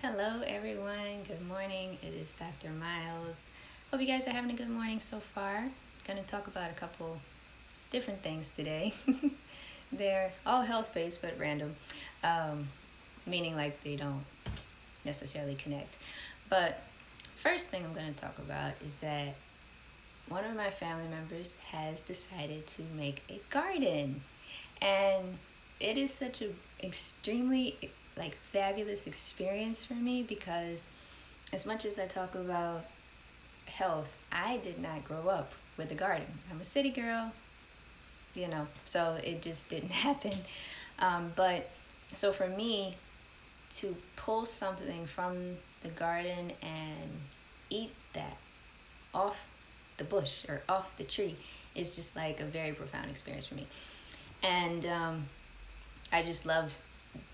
Hello, everyone. Good morning. It is Dr. Miles. Hope you guys are having a good morning so far. Going to talk about a couple different things today. They're all health based but random, meaning like they don't necessarily connect. But first thing I'm going to talk about is that one of my family members has decided to make a garden, and it is such a extremely fabulous experience for me because as much as I talk about health, I did not grow up with a garden. I'm a city girl, so it just didn't happen. But so for me to pull something from the garden and eat that off the bush or off the tree is just like a very profound experience for me. And I just love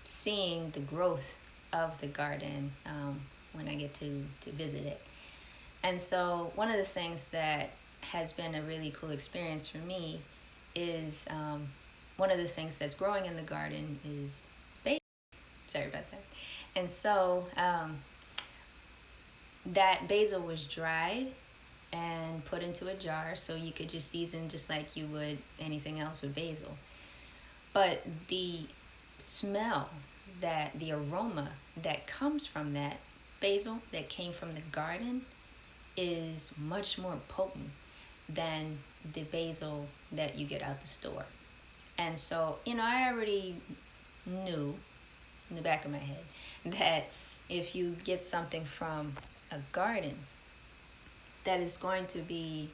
seeing the growth of the garden when I get to visit it. And so one of the things that has been a really cool experience for me is one of the things that's growing in the garden is basil. Sorry about that. And so that basil was dried and put into a jar so you could just season just like you would anything else with basil. But the smell, the aroma that comes from that basil that came from the garden is much more potent than the basil that you get out the store. And so, I already knew in the back of my head that if you get something from a garden, that is going to be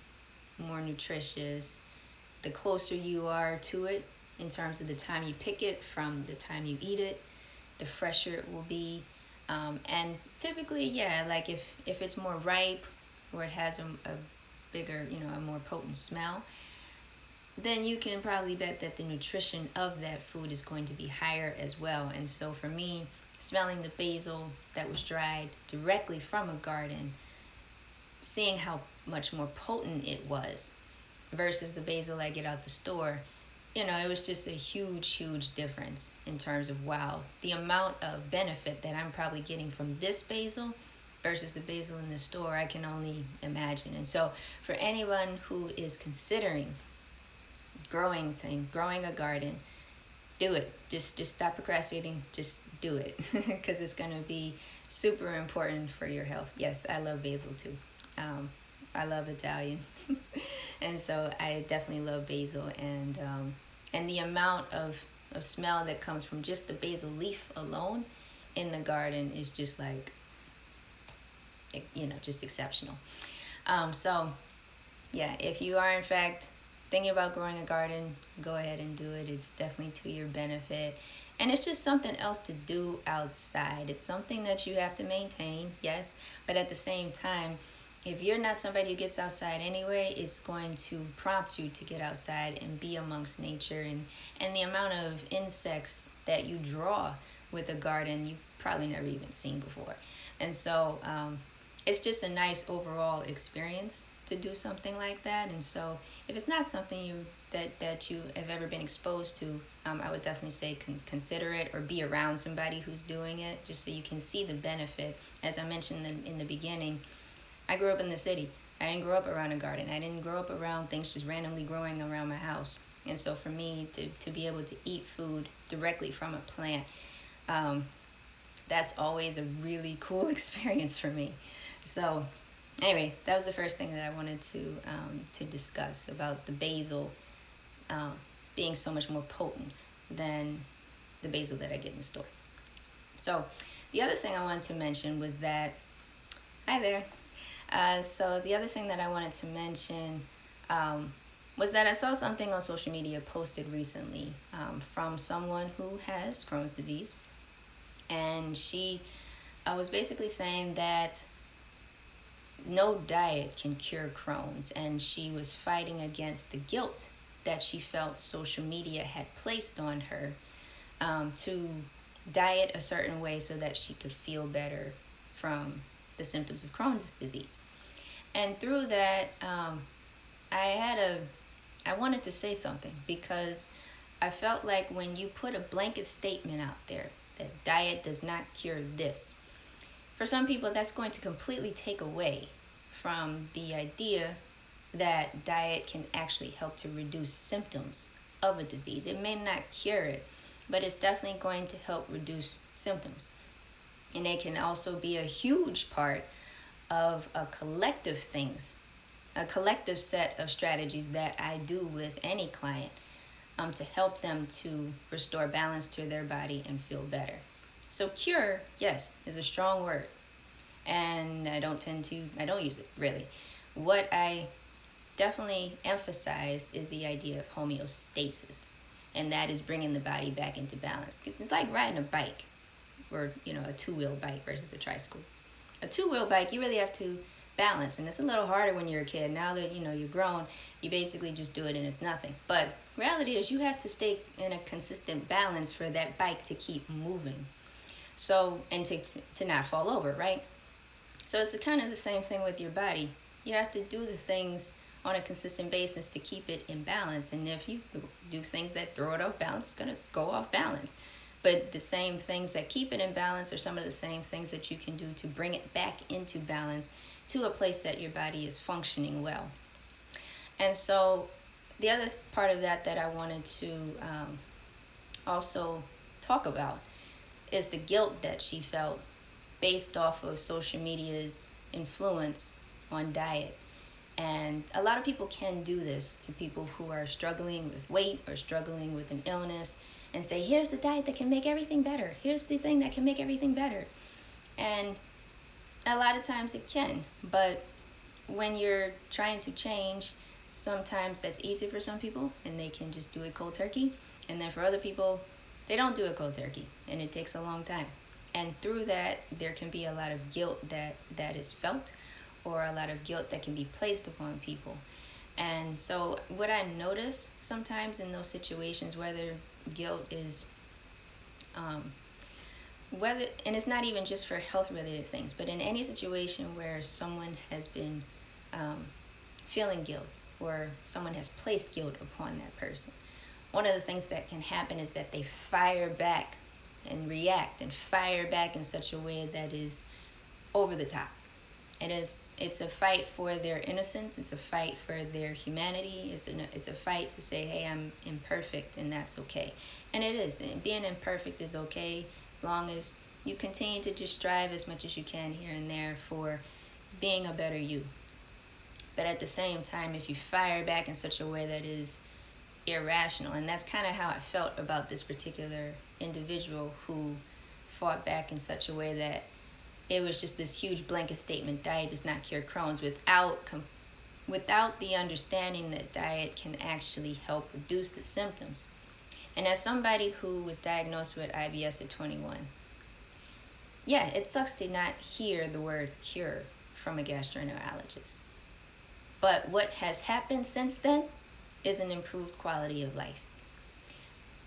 more nutritious the closer you are to it in terms of the time you pick it from the time you eat it, the fresher it will be. And typically, like if it's more ripe or it has a bigger, a more potent smell, then you can probably bet that the nutrition of that food is going to be higher as well. And so for me, smelling the basil that was dried directly from a garden, seeing how much more potent it was versus the basil I get out the store, it was just a huge difference in terms of, wow, the amount of benefit that I'm probably getting from this basil versus the basil in the store, I can only imagine. And so for anyone who is considering growing a garden, do it. Just stop procrastinating. Just do it because it's going to be super important for your health. Yes, I love basil too. I love Italian. And so I definitely love basil, and the amount of smell that comes from just the basil leaf alone in the garden is just like, just exceptional. So yeah, if you are in fact thinking about growing a garden, go ahead and do it. It's definitely to your benefit. And it's just something else to do outside. It's something that you have to maintain, yes, but at the same time, if you're not somebody who gets outside anyway, it's going to prompt you to get outside and be amongst nature. And the amount of insects that you draw with a garden, you've probably never even seen before. And so it's just a nice overall experience to do something like that. And so if it's not something that you have ever been exposed to, I would definitely say consider it or be around somebody who's doing it just so you can see the benefit. As I mentioned in the beginning, I grew up in the city. I didn't grow up around a garden. I didn't grow up around things just randomly growing around my house. And so for me to be able to eat food directly from a plant, that's always a really cool experience for me. So anyway, that was the first thing that I wanted to discuss about the basil being so much more potent than the basil that I get in the store. So the other thing I wanted to mention was that, hi there. So the other thing that I wanted to mention was that I saw something on social media posted recently from someone who has Crohn's disease. And she was basically saying that no diet can cure Crohn's. And she was fighting against the guilt that she felt social media had placed on her to diet a certain way so that she could feel better from the symptoms of Crohn's disease. And through that, I wanted to say something because I felt like when you put a blanket statement out there that diet does not cure this, For some people, that's going to completely take away from the idea that diet can actually help to reduce symptoms of a disease. It may not cure it, but it's definitely going to help reduce symptoms. And it can also be a huge part of a collective set of strategies that I do with any client to help them to restore balance to their body and feel better. So cure, yes, is a strong word, and I don't use it really. What I definitely emphasize is the idea of homeostasis, and that is bringing the body back into balance. Because it's like riding a bike, or a two-wheel bike versus a tricycle. A two-wheel bike, you really have to balance, and it's a little harder when you're a kid. Now that you're grown, you basically just do it and it's nothing. But reality is you have to stay in a consistent balance for that bike to keep moving. So, and to not fall over, right? So it's kind of the same thing with your body. You have to do the things on a consistent basis to keep it in balance. And if you do things that throw it off balance, it's going to go off balance. But the same things that keep it in balance are some of the same things that you can do to bring it back into balance to a place that your body is functioning well. And so the other part of that I wanted to also talk about is the guilt that she felt based off of social media's influence on diet. And a lot of people can do this to people who are struggling with weight or struggling with an illness and say, here's the diet that can make everything better. Here's the thing that can make everything better. And a lot of times it can, but when you're trying to change, sometimes that's easy for some people and they can just do it cold turkey. And then for other people, they don't do it cold turkey and it takes a long time. And through that, there can be a lot of guilt that is felt, or a lot of guilt that can be placed upon people. And so what I notice sometimes in those situations, whether guilt is, and it's not even just for health related things, but in any situation where someone has been feeling guilt, or someone has placed guilt upon that person, one of the things that can happen is that they fire back and react and fire back in such a way that is over the top. It's a fight for their innocence. It's a fight for their humanity. It's a fight to say, hey, I'm imperfect, and that's okay. And it is. And being imperfect is okay as long as you continue to just strive as much as you can here and there for being a better you. But at the same time, if you fire back in such a way that is irrational, and that's kind of how I felt about this particular individual who fought back in such a way that it was just this huge blanket statement: diet does not cure Crohn's, without the understanding that diet can actually help reduce the symptoms. And as somebody who was diagnosed with IBS at 21, yeah, it sucks to not hear the word cure from a gastroenterologist. But what has happened since then is an improved quality of life.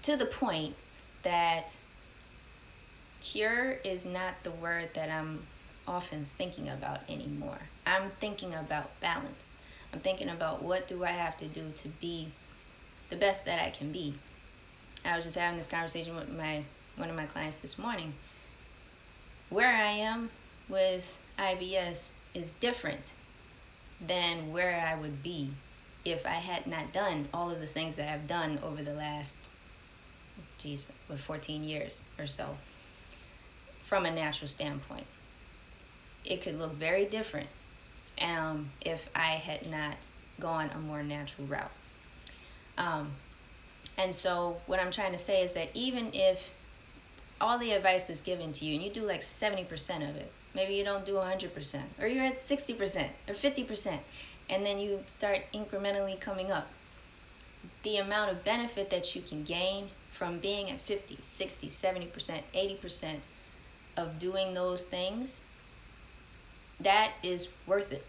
To the point that cure is not the word that I'm often thinking about anymore. I'm thinking about balance. I'm thinking about what do I have to do to be the best that I can be. I was just having this conversation with one of my clients this morning. Where I am with IBS is different than where I would be if I had not done all of the things that I've done over the last 14 years or so. From a natural standpoint, it could look very different if I had not gone a more natural route. And so what I'm trying to say is that even if all the advice is given to you and you do like 70% of it, maybe you don't do 100%, or you're at 60% or 50%, and then you start incrementally coming up, the amount of benefit that you can gain from being at 50, 60, 70%, 80% of doing those things, that is worth it.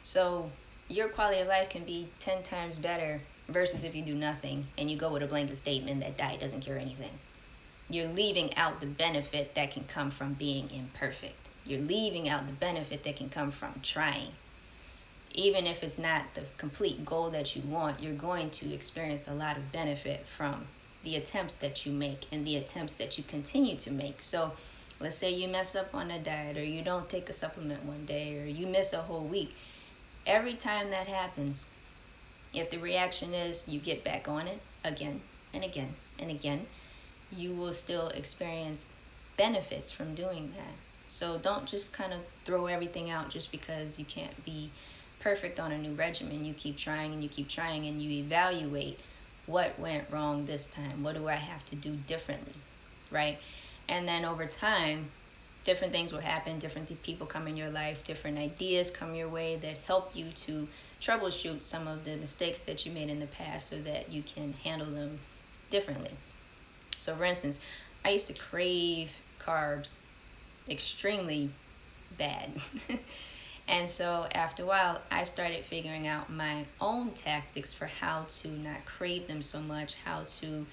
So your quality of life can be 10 times better versus if you do nothing and you go with a blanket statement that diet doesn't cure anything. You're leaving out the benefit that can come from being imperfect. You're leaving out the benefit that can come from trying. Even if it's not the complete goal that you want, you're going to experience a lot of benefit from the attempts that you make and the attempts that you continue to make. So Let's say you mess up on a diet, or you don't take a supplement one day, or you miss a whole week. Every time that happens, if the reaction is you get back on it again and again and again, you will still experience benefits from doing that. So don't just kind of throw everything out just because you can't be perfect on a new regimen. You keep trying and you keep trying, and you evaluate what went wrong this time. What do I have to do differently, right? And then over time, different things will happen. Different people come in your life. Different ideas come your way that help you to troubleshoot some of the mistakes that you made in the past so that you can handle them differently. So for instance, I used to crave carbs extremely bad. And so after a while, I started figuring out my own tactics for how to not crave them so much, how to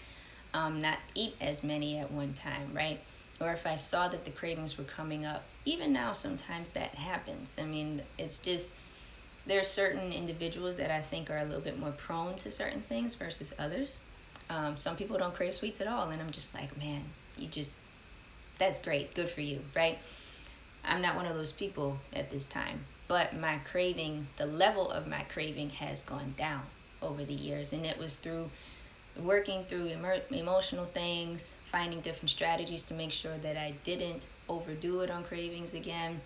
not eat as many at one time, right? Or if I saw that the cravings were coming up, even now sometimes that happens. I mean, it's just, there are certain individuals that I think are a little bit more prone to certain things versus others. Some people don't crave sweets at all, and I'm just like, man, that's great, good for you, right? I'm not one of those people at this time, but my craving, the level of my craving has gone down over the years, and it was through working through emotional things, finding different strategies to make sure that I didn't overdo it on cravings again.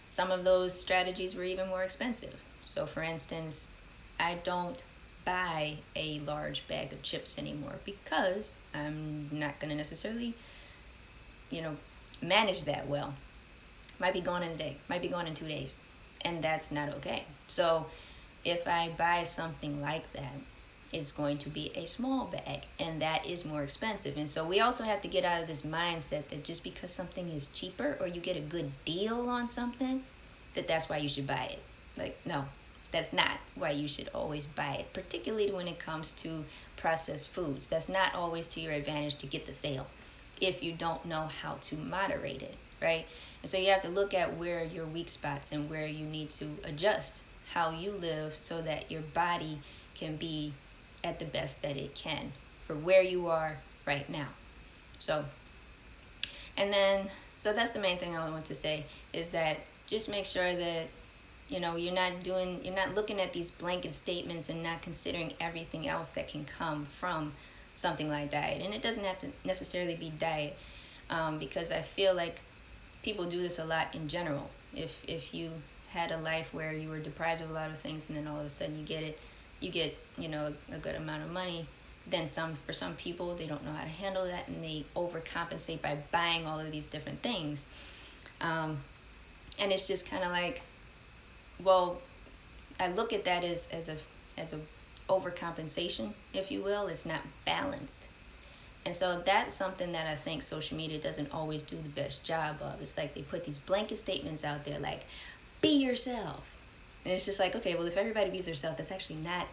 Some of those strategies were even more expensive. So for instance, I don't buy a large bag of chips anymore because I'm not going to necessarily, manage that well. Might be gone in a day, might be gone in 2 days, and that's not okay. So if I buy something like that, it's going to be a small bag, and that is more expensive. And so we also have to get out of this mindset that just because something is cheaper or you get a good deal on something, that's why you should buy it. Like, no, that's not why you should always buy it, particularly when it comes to processed foods. That's not always to your advantage to get the sale if you don't know how to moderate it, right? And so you have to look at where your weak spots and where you need to adjust how you live so that your body can be at the best that it can for where you are right now. So that's the main thing I want to say, is that just make sure that you're not looking at these blanket statements and not considering everything else that can come from something like diet. And it doesn't have to necessarily be diet, because I feel like people do this a lot in general. If you had a life where you were deprived of a lot of things, and then all of a sudden you get a good amount of money, then for some people, they don't know how to handle that, and they overcompensate by buying all of these different things. And it's just kind of like, well, I look at that as a overcompensation, if you will. It's not balanced. And so that's something that I think social media doesn't always do the best job of. It's like they put these blanket statements out there like, be yourself. And it's just like, okay, well, if everybody be themselves, that's actually not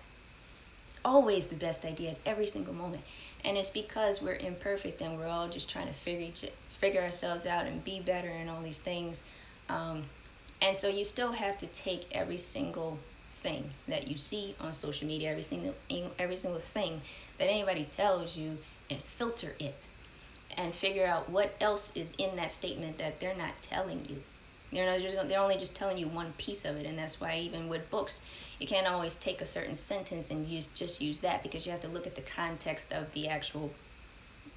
always the best idea at every single moment. And it's because we're imperfect and we're all just trying to figure ourselves out and be better and all these things. And so you still have to take every single thing that you see on social media, every single thing that anybody tells you, and filter it and figure out what else is in that statement that they're not telling you. They're only just telling you one piece of it. And that's why even with books, you can't always take a certain sentence and use that, because you have to look at the context of the actual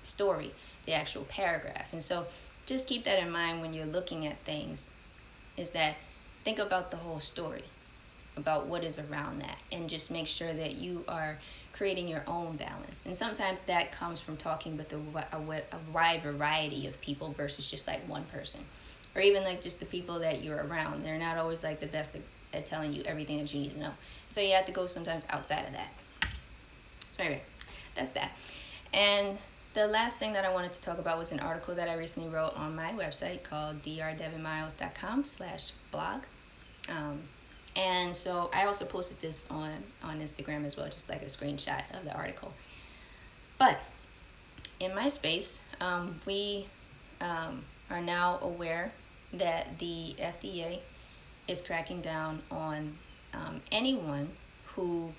story, the actual paragraph. And so just keep that in mind when you're looking at things, is that think about the whole story, about what is around that, and just make sure that you are creating your own balance. And sometimes that comes from talking with a wide variety of people versus just like one person, or even like just the people that you're around. They're not always like the best at telling you everything that you need to know. So you have to go sometimes outside of that. So anyway, that's that. And the last thing that I wanted to talk about was an article that I recently wrote on my website called drdevinmiles.com/blog. And so I also posted this on Instagram as well, just like a screenshot of the article. But in my space, we are now aware that the FDA is cracking down on anyone who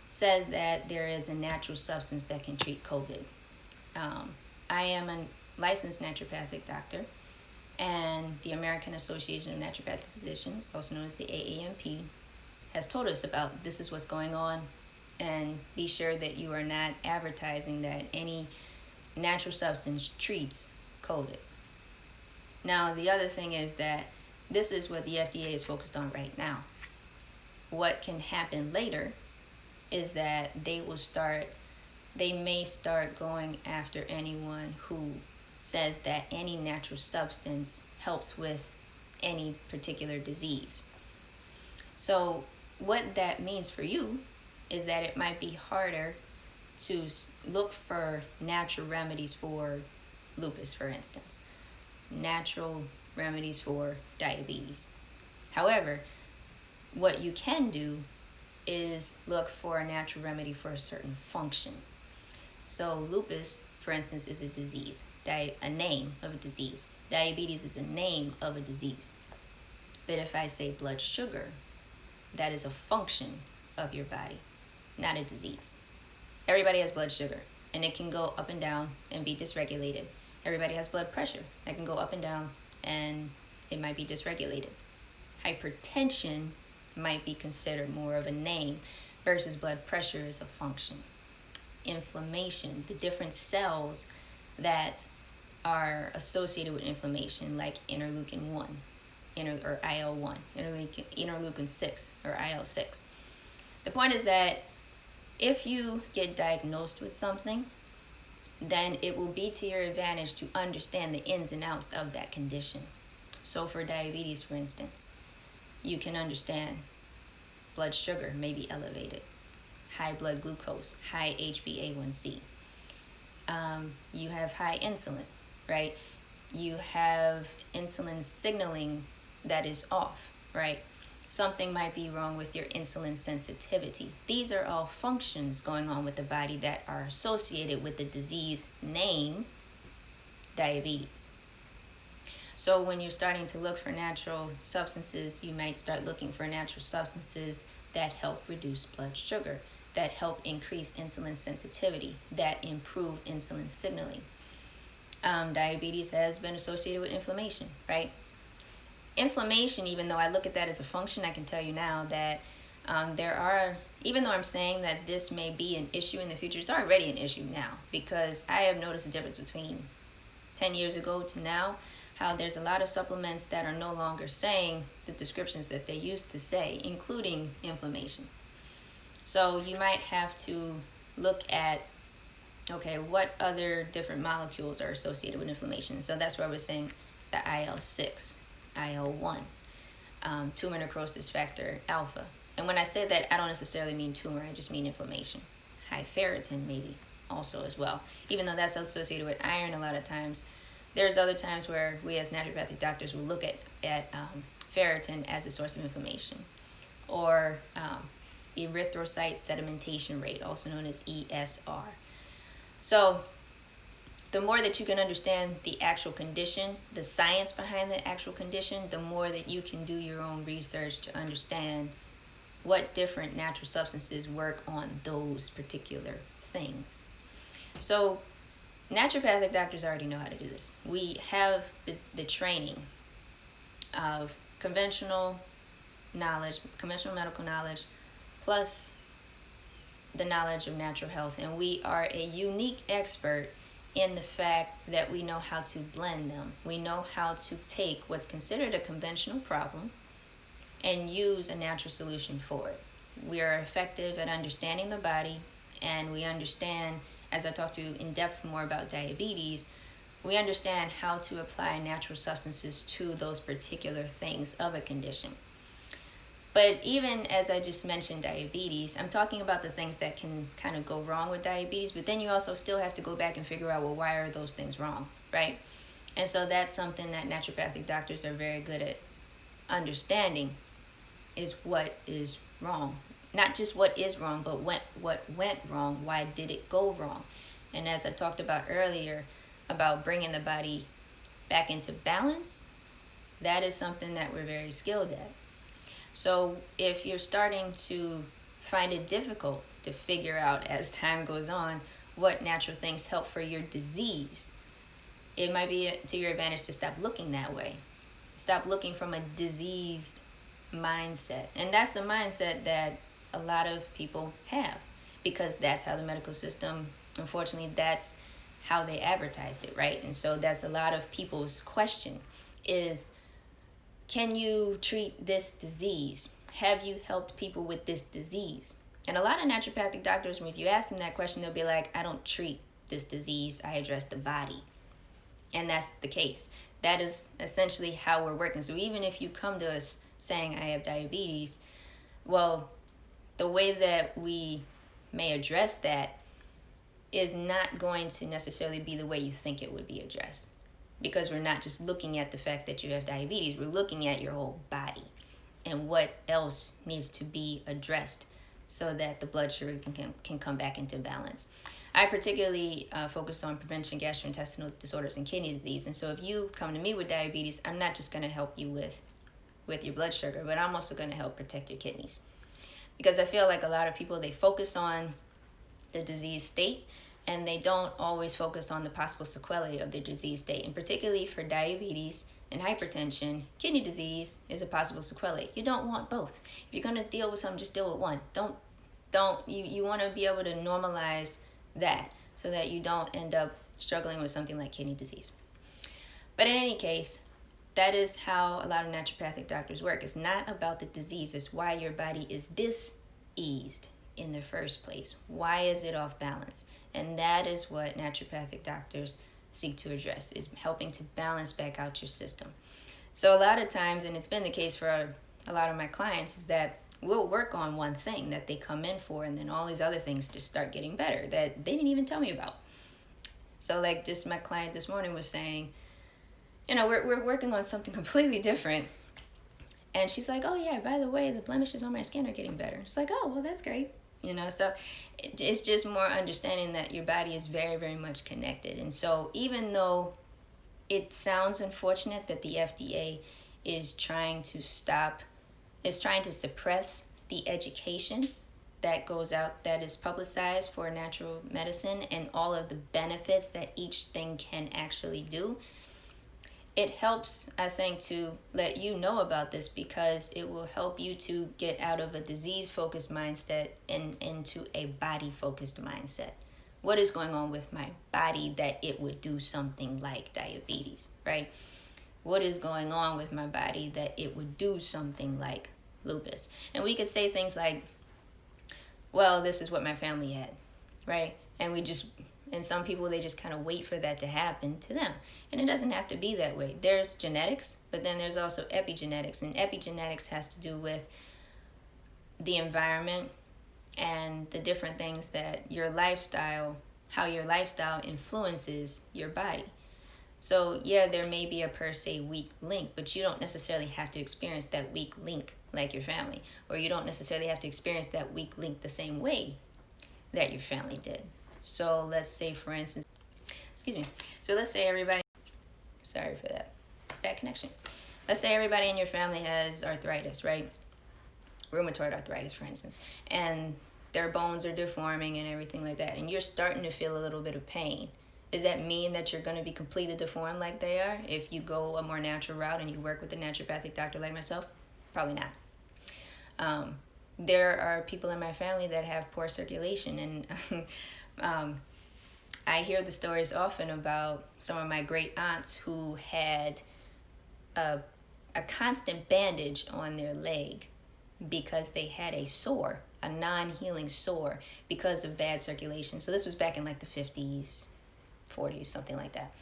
says that there is a natural substance that can treat COVID. I am a licensed naturopathic doctor, And the American Association of Naturopathic Physicians, also known as the AANP, has told us about this is what's going on, and be sure that you are not advertising that any natural substance treats COVID. Now, the other thing is that this is what the FDA is focused on right now. What can happen later is that they may start going after anyone who says that any natural substance helps with any particular disease. So what that means for you is that it might be harder to look for natural remedies for lupus, for instance, natural remedies for diabetes. However, what you can do is look for a natural remedy for a certain function. So lupus, for instance, is a disease, a name of a disease. Diabetes is a name of a disease. But if I say blood sugar, that is a function of your body, not a disease. Everybody has blood sugar, and it can go up and down and be dysregulated. Everybody has blood pressure that can go up and down, and it might be dysregulated. Hypertension might be considered more of a name versus blood pressure is a function. Inflammation, the different cells that are associated with inflammation, like interleukin 1 or IL-1, interleukin 6 or IL-6. The point is that if you get diagnosed with something, then it will be to your advantage to understand the ins and outs of that condition. So for diabetes, for instance, you can understand blood sugar may be elevated, high blood glucose, high HbA1c. You have high insulin, right? You have insulin signaling that is off, right? Something might be wrong with your insulin sensitivity. These are all functions going on with the body that are associated with the disease name, diabetes. So when you're starting to look for natural substances, you might start looking for natural substances that help reduce blood sugar, that help increase insulin sensitivity, that improve insulin signaling. Diabetes has been associated with inflammation, right? Inflammation, even though I look at that as a function, I can tell you now that even though I'm saying that this may be an issue in the future, it's already an issue now, because I have noticed a difference between 10 years ago to now, how there's a lot of supplements that are no longer saying the descriptions that they used to say, including inflammation. So you might have to look at, okay, what other different molecules are associated with inflammation? So that's where I was saying the IL-6, IL-1, tumor necrosis factor alpha. And when I say that, I don't necessarily mean tumor, I just mean inflammation. High ferritin maybe also as well. Even though that's associated with iron a lot of times, there's other times where we as naturopathic doctors will look at ferritin as a source of inflammation. Or erythrocyte sedimentation rate, also known as ESR. So the more that you can understand the actual condition, the science behind the actual condition, the more that you can do your own research to understand what different natural substances work on those particular things. So naturopathic doctors already know how to do this. We have the training of conventional knowledge, conventional medical knowledge, plus the knowledge of natural health. And we are a unique expert in the fact that we know how to blend them. We know how to take what's considered a conventional problem and use a natural solution for it. We are effective at understanding the body, and we understand, as I talk to you in depth more about diabetes, we understand how to apply natural substances to those particular things of a condition. But even as I just mentioned diabetes, I'm talking about the things that can kind of go wrong with diabetes, but then you also still have to go back and figure out, well, why are those things wrong, right? And so that's something that naturopathic doctors are very good at understanding, is what is wrong. Not just what is wrong, but what went wrong, why did it go wrong? And as I talked about earlier, about bringing the body back into balance, that is something that we're very skilled at. So if you're starting to find it difficult to figure out as time goes on what natural things help for your disease, it might be to your advantage to stop looking that way. Stop looking from a diseased mindset. And that's the mindset that a lot of people have, because that's how the medical system, unfortunately, that's how they advertised it, right? And so that's a lot of people's question is, can you treat this disease? Have you helped people with this disease? And a lot of naturopathic doctors, if you ask them that question, they'll be like, I don't treat this disease, I address the body. And that's the case. That is essentially how we're working. So even if you come to us saying, I have diabetes, well, the way that we may address that is not going to necessarily be the way you think it would be addressed. Because we're not just looking at the fact that you have diabetes, we're looking at your whole body and what else needs to be addressed so that the blood sugar can come back into balance. I particularly focus on prevention gastrointestinal disorders and kidney disease. And so if you come to me with diabetes, I'm not just going to help you with your blood sugar, but I'm also going to help protect your kidneys. Because I feel like a lot of people, they focus on the disease state and they don't always focus on the possible sequelae of their disease state. And particularly for diabetes and hypertension, kidney disease is a possible sequelae. You don't want both. If you're going to deal with something, just deal with one. You want to be able to normalize that so that you don't end up struggling with something like kidney disease. But in any case, that is how a lot of naturopathic doctors work. It's not about the disease. It's why your body is diseased in the first place. Why is it off balance? And that is what naturopathic doctors seek to address, is helping to balance back out your system. So a lot of times, and it's been the case for a lot of my clients, is that we'll work on one thing that they come in for, and then all these other things just start getting better that they didn't even tell me about. So like just my client this morning was saying, we're working on something completely different. And she's like, oh yeah, by the way, the blemishes on my skin are getting better. It's like, oh, well, that's great. So it's just more understanding that your body is very, very much connected. And so even though it sounds unfortunate that the FDA is trying to suppress the education that goes out, that is publicized for natural medicine and all of the benefits that each thing can actually do, it helps, I think, to let you know about this, because it will help you to get out of a disease-focused mindset and into a body-focused mindset. What is going on with my body that it would do something like diabetes, right? What is going on with my body that it would do something like lupus? And we could say things like, well, this is what my family had, right? And some people, they just kind of wait for that to happen to them. And it doesn't have to be that way. There's genetics, but then there's also epigenetics. And epigenetics has to do with the environment and the different things that how your lifestyle influences your body. So yeah, there may be a per se weak link, but you don't necessarily have to experience that weak link like your family, or you don't necessarily have to experience that weak link the same way that your family did. So let's say, for instance, let's say everybody, sorry for that bad connection. Let's say everybody in your family has arthritis, right? Rheumatoid arthritis, for instance, and their bones are deforming and everything like that, and you're starting to feel a little bit of pain. Does that mean that you're going to be completely deformed like they are if you go a more natural route and you work with a naturopathic doctor like myself? Probably not. There are people in my family that have poor circulation, and I hear the stories often about some of my great aunts who had a constant bandage on their leg because they had a sore, a non-healing sore, because of bad circulation. So this was back in like the 50s, 40s, something like that.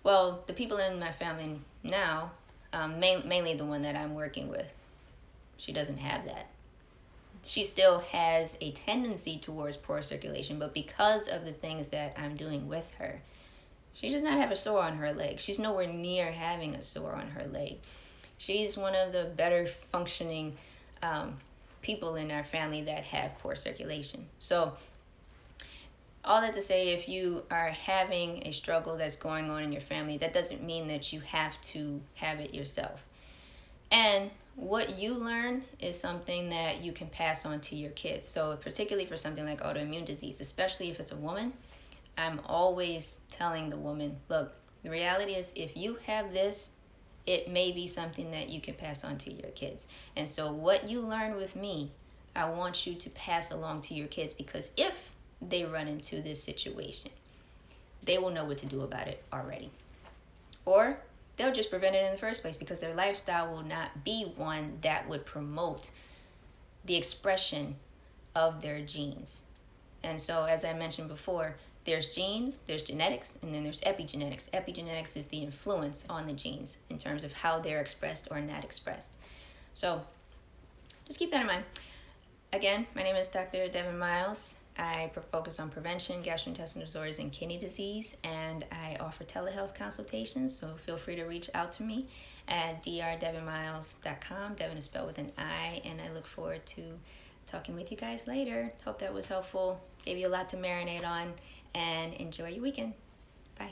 Well, the people in my family now, mainly the one that I'm working with, she doesn't have that. She still has a tendency towards poor circulation, but because of the things that I'm doing with her, she does not have a sore on her leg. She's nowhere near having a sore on her leg. She's one of the better functioning people in our family that have poor circulation. So all that to say, if you are having a struggle that's going on in your family, that doesn't mean that you have to have it yourself. And what you learn is something that you can pass on to your kids. So particularly for something like autoimmune disease, especially if it's a woman, I'm always telling the woman, look, The reality is, if you have this, it may be something that you can pass on to your kids. And so what you learn with me, I want you to pass along to your kids, because if they run into this situation, they will know what to do about it already. Or they'll just prevent it in the first place, because their lifestyle will not be one that would promote the expression of their genes. And so, as I mentioned before, there's genes, there's genetics, and then there's epigenetics. Epigenetics is the influence on the genes in terms of how they're expressed or not expressed. So just keep that in mind. Again, my name is Dr. Devin Miles. I focus on prevention, gastrointestinal disorders, and kidney disease, and I offer telehealth consultations, so feel free to reach out to me at drdevinmiles.com. Devin is spelled with an I, and I look forward to talking with you guys later. Hope that was helpful, gave you a lot to marinate on, and enjoy your weekend. Bye.